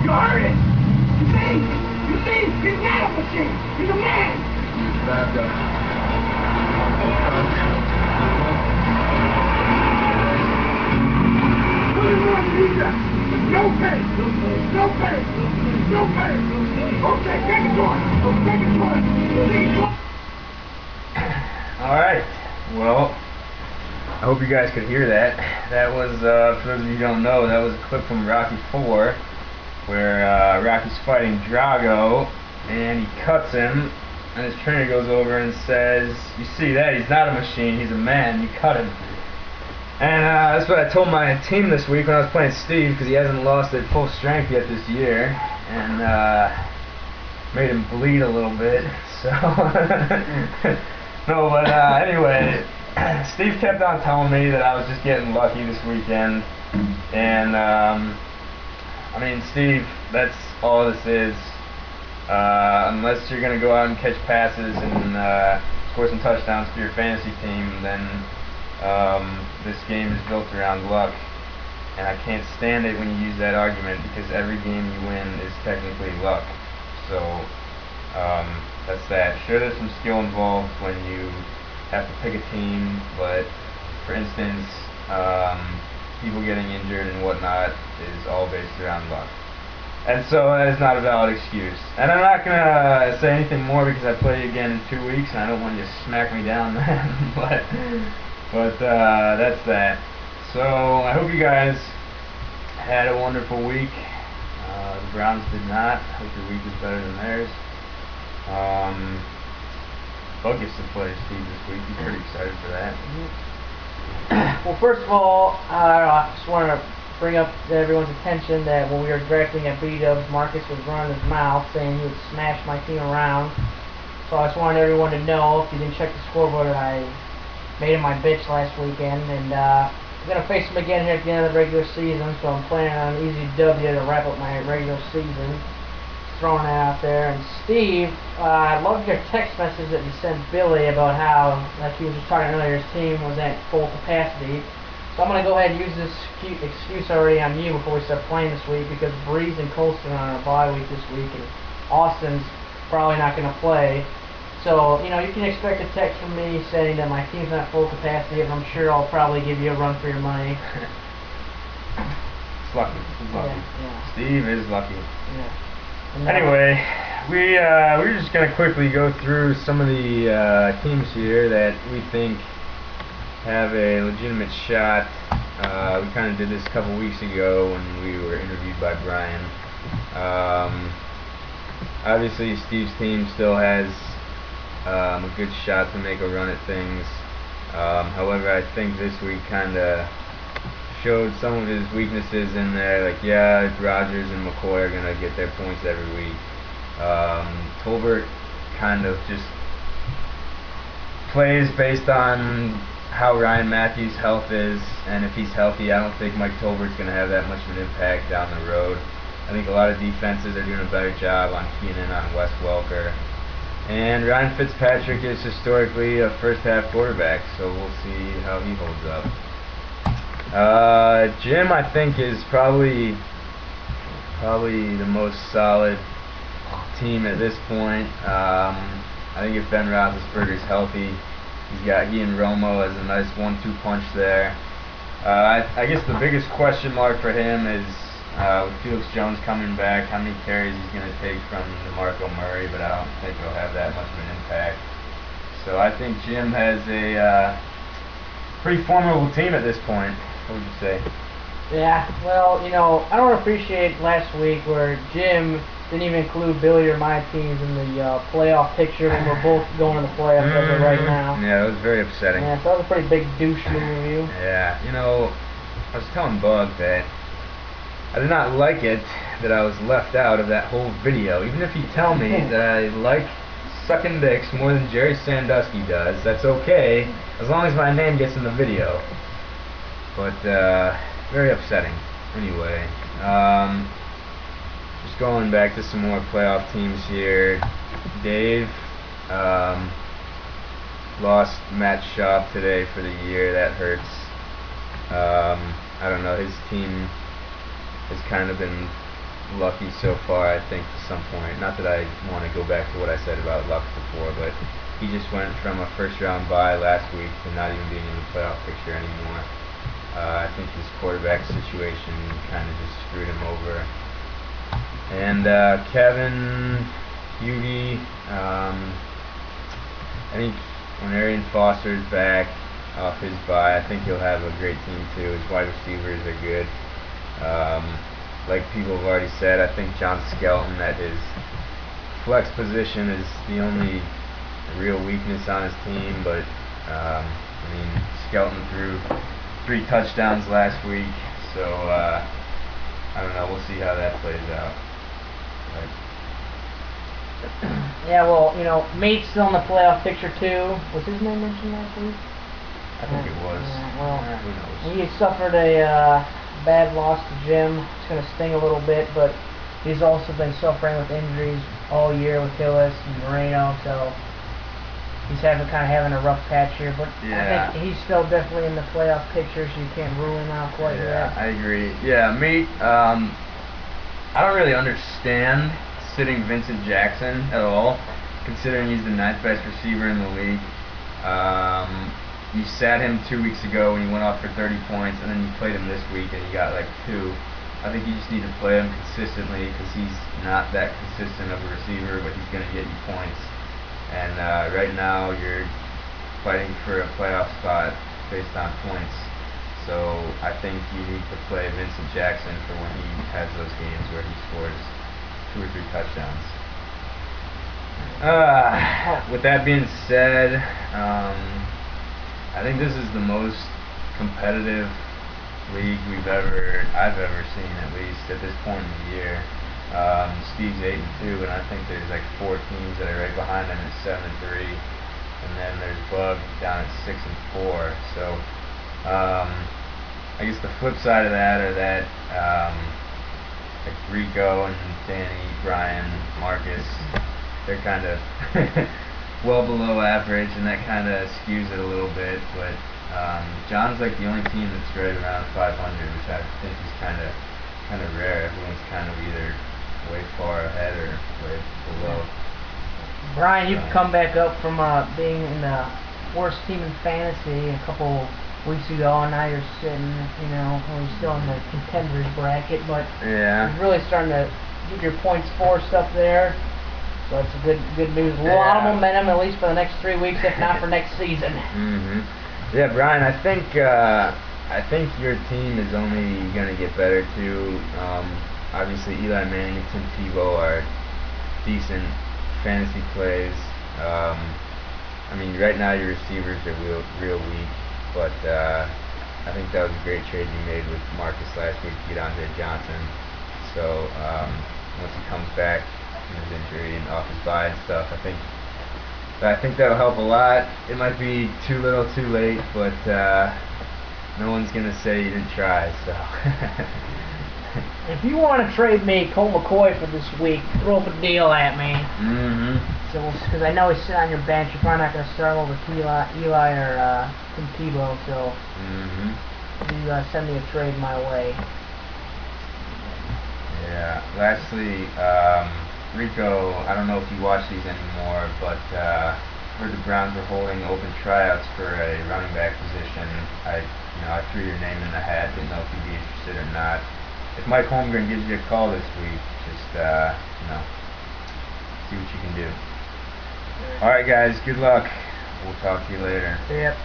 You heard it. You see, he's not a machine. He's a man. Back up. No pay. No pay. No pay. Okay, take it to him. Take it to him. All right. Well, I hope you guys could hear that. That was, for those of you who don't know, that was a clip from Rocky IV, where Rocky's fighting Drago, and he cuts him, and his trainer goes over and says, "You see that? He's not a machine. He's a man. You cut him." And that's what I told my team this week when I was playing Steve, because he hasn't lost at full strength yet this year, and made him bleed a little bit. So no, but anyway, Steve kept on telling me that I was just getting lucky this weekend, and I mean, Steve, that's all this is. Unless you're going to go out and catch passes and score some touchdowns for your fantasy team, then this game is built around luck. And I can't stand it when you use that argument, because every game you win is technically luck. So that's that. Sure, there's some skill involved when you have to pick a team, but for instance, people getting injured and whatnot is all based around luck. And so that is not a valid excuse. And I'm not going to say anything more because I play again in 2 weeks and I don't want you to smack me down then. but that's that. So I hope you guys had a wonderful week. The Browns did not. I hope your week was better than theirs. Bug gets to play Steve this week. He's pretty excited for that. Well, first of all, I just want to bring up to everyone's attention that when we were directing at B-Dubs, Marcus was running his mouth saying he would smash my team around. So I just wanted everyone to know, if you didn't check the scoreboard, that I made him my bitch last weekend. And I'm going to face him again here at the end of the regular season, so I'm planning on an easy W to wrap up my regular season. Throwing that out there. And Steve, I loved your text message that you sent Billy about how, like you were just talking earlier, his team was at full capacity. So I'm going to go ahead and use this excuse already on you before we start playing this week, because Breeze and Colston are on a bye week this week, and Austin's probably not going to play. So, you know, you can expect a text from me saying that my team's not full capacity, and I'm sure I'll probably give you a run for your money. It's lucky. He's lucky. Yeah. Steve is lucky. Yeah. Anyway, we're just going to quickly go through some of the teams here that we think have a legitimate shot. We kind of did this a couple weeks ago when we were interviewed by Brian. Obviously, Steve's team still has a good shot to make a run at things. However, I think this week kind of showed some of his weaknesses in there. Like, yeah, Rodgers and McCoy are going to get their points every week. Tolbert kind of just plays based on how Ryan Matthews' health is, and if he's healthy, I don't think Mike Tolbert's going to have that much of an impact down the road. I think a lot of defenses are doing a better job on Keenan, on Wes Welker. And Ryan Fitzpatrick is historically a first-half quarterback, so we'll see how he holds up. Jim, I think, is probably the most solid team at this point. I think if Ben Roethlisberger's healthy, he and Romo as a nice 1-2 punch there. I guess the biggest question mark for him is with Felix Jones coming back, how many carries he's going to take from DeMarco Murray, but I don't think he'll have that much of an impact. So I think Jim has a pretty formidable team at this point. What would you say? Yeah, well, you know, I don't appreciate last week where Jim didn't even include Billy or my teams in the playoff picture when we're both going to the playoffs as of right now. Yeah, that was very upsetting. Yeah, so that was a pretty big douche move of you. Yeah, you know, I was telling Bug that I did not like it that I was left out of that whole video. Even if you tell me that I like sucking dicks more than Jerry Sandusky does, that's okay, as long as my name gets in the video. But, very upsetting. Anyway, just going back to some more playoff teams here. Dave lost Matt Schaub today for the year. That hurts. I don't know, his team has kind of been lucky so far, I think, to some point. Not that I want to go back to what I said about luck before, but he just went from a first-round bye last week to not even being in the playoff picture anymore. I think his quarterback situation kind of just screwed him over. And Kevin, Hughie, I think when Arian Foster is back off his bye, I think he'll have a great team too. His wide receivers are good. Like people have already said, I think John Skelton at his flex position is the only real weakness on his team, but I mean, Skelton threw 3 touchdowns last week, so I don't know, we'll see how that plays out. Yeah, well, you know, Mate's still in the playoff picture too. Was his name mentioned last week? I think it was. Well, who knows? he suffered a bad loss to Jim. It's going to sting a little bit, but he's also been suffering with injuries all year with Hillis and Moreno, so he's kind of having a rough patch here. But yeah. I think he's still definitely in the playoff picture, so you can't rule him out quite yet. I agree. Yeah, Mate, I don't really understand sitting Vincent Jackson at all, considering he's the 9th best receiver in the league. You sat him 2 weeks ago when he went off for 30 points, and then you played him this week and he got like 2. I think you just need to play him consistently because he's not that consistent of a receiver, but he's going to get you points. And right now you're fighting for a playoff spot based on points. So I think you need to play Vincent Jackson for when he has those games where he scores 2 or 3 touchdowns. With that being said, I think this is the most competitive league I've ever seen, at least at this point in the year. Steve's 8-2, and I think there's like 4 teams that are right behind him at 7-3, and then there's Bug down at 6-4. So I guess the flip side of that are that like Rico and Danny, Brian, Marcus, they're kind of well below average, and that kind of skews it a little bit. But John's like the only team that's right around 500, which I think is kind of rare. Everyone's kind of either way far ahead or way below. Brian, you've come back up from being in the worst team in fantasy a couple weeks ago, and now you're sitting, you know, you're still in the contenders bracket, but yeah, you're really starting to get your points forced up there. So it's a good news. A lot of momentum, at least for the next 3 weeks, if not for next season. Yeah, Brian, I think your team is only going to get better too. Obviously, Eli Manning and Tim Tebow are decent fantasy plays. I mean, right now your receivers are real weak, but I think that was a great trade you made with Marcus last week to get Andre Johnson. So once he comes back from his injury and off his bye and stuff, I think that'll help a lot. It might be too little too late, but no one's gonna say you didn't try, so. If you want to trade me Colt McCoy for this week, throw up a deal at me. So, because I know he's sitting on your bench, you're probably not going to start over Eli or Tim Tebow, so you send me a trade my way. Yeah. Lastly, Rico, I don't know if you watch these anymore, but heard the Browns were holding open tryouts for a running back position. I threw your name in the hat, didn't know if you'd be interested or not. If Mike Holmgren gives you a call this week, just see what you can do. All right, guys. Good luck. We'll talk to you later. Yep.